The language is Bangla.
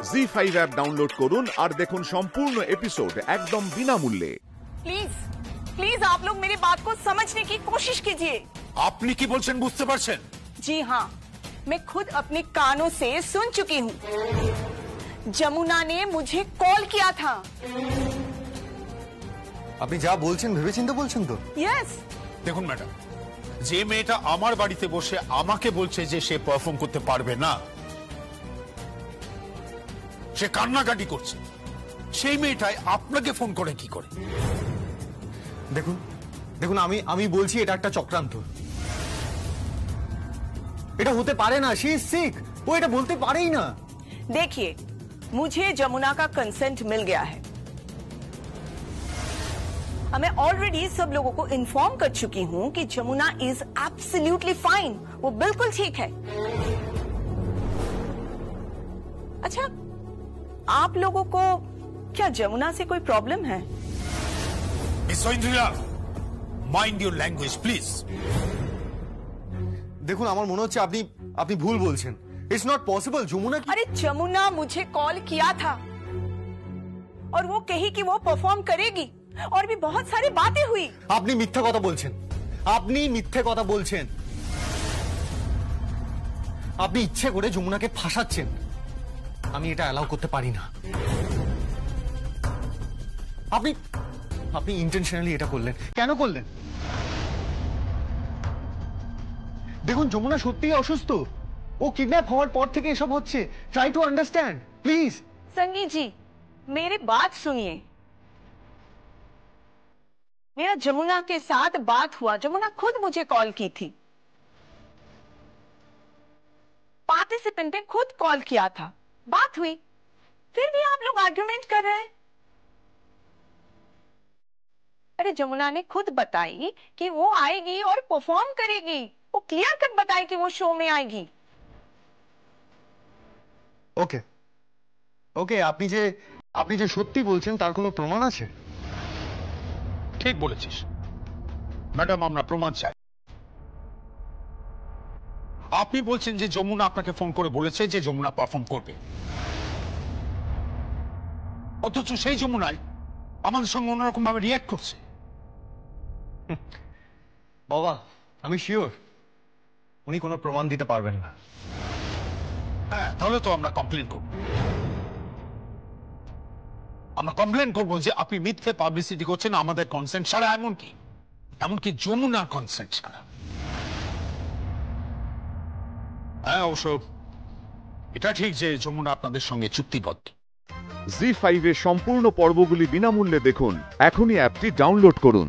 জি5 অ্যাপ ডাউনলোড করুন আর দেখুন সম্পূর্ণ এপিসোড একদম বিনামূল্যে। प्लीज प्लीज आप लोग मेरी बात को समझने की कोशिश कीजिए। আপনি কি বলছেন বুঝতে পারছেন? जी हाँ, मैं खुद अपने कानों से सुन चुकी हूँ। जमुना ने मुझे कॉल किया था। আপনি যা বলছেন ভেবেচিন্তে বলছেন তো? यस। দেখুন ম্যাডাম, যে মেয়েটা আমার বাড়িতে বসে আমাকে বলছে যে সে পারফর্ম করতে পারবে না, সে কান্নাকাটি করছে, সেই মেয়েটাই আপনাকে ফোন করে কি করে? দেখুন দেখুন আমি বলছি এটা একটা চক্রান্ত। এটা হতে পারে না, শি ইজ সিক, ও এটা বলতে পারেই না। देखिए, मुझे जमुना का कंसेंट मिल गया है। मैं ऑलरेडी सब लोगों को इन्फॉर्म कर चुकी हूँ कि जमुना इज एब्सोल्युटली फाइन, वो बिल्कुल ठीक है। अच्छा, आप लोगों को क्या जमुना से कोई प्रॉब्लम है? Miss Aindrila, mind your language please. দেখুন আমার মনে হচ্ছে আপনি ভুল বলছেন। It's not possible. যমুনা अरे जमुना मुझे कॉल किया था और वो कही कि वो परफॉर्म करेगी और भी बहुत सारी बातें हुई। আপনি মিথ্যা কথা বলছেন, আপনি মিথ্যে কথা বলছেন। আপনি ইচ্ছে করে যমুনাকে ফাঁসাচ্ছেন। আমি এটা অ্যালাউ করতে পারি না। আপনি ইন্টেনশনালি এটা করলেন। কেন করলেন? দেখুন যমুনা সত্যিই অসুস্থ। ও কিডন্যাপ হওয়ার পর থেকে এসব হচ্ছে। Try to understand please. संगी जी, मेरी बात सुनिए। मेरा जमुना के साथ बात हुआ, जमुना खुद मुझे कॉल की थी। पार्टिसिपेंट ने खुद कॉल किया था, बात हुई, फिर भी आप लोग आर्गुमेंट कर रहे हैं। अरे जमुना ने खुद बताई कि वो आएगी और परफॉर्म करेगी। वो क्लियर कट बताई कि वो शो में आएगी। ওকে ওকে, আপনি যে সত্যি বলছেন তার কোনো প্রমাণ আছে? ঠিক বলেছিস ম্যাডাম, আমরা প্রমাণ চাই। আপনি বলছেন যে যমুনা আপনাকে ফোন করে বলেছে যে যমুনা পারফর্ম করবে, অথচ সেই যমুনাই আমাদের সঙ্গে অন্যরকম ভাবে রিয়াক্ট করছে। বাবা আমি শিওর উনি কোনো প্রমাণ দিতে পারবেন না। হ্যাঁ, তাহলে তো আমরা কমপ্লেন করব। আমরা কমপ্লেন করবো যে আপনি মিথ্যে পাবলিসিটি করছেন আমাদের কনসেন্ট ছাড়া, এমনকি যমুনার কনসেন্ট ছাড়া। হ্যাঁ, অবশ্য এটা ঠিক যে যমুনা আপনাদের সঙ্গে চুক্তিবদ্ধ। জি5 এর সম্পূর্ণ পর্বগুলি বিনামূল্যে দেখুন। এখনই অ্যাপটি ডাউনলোড করুন।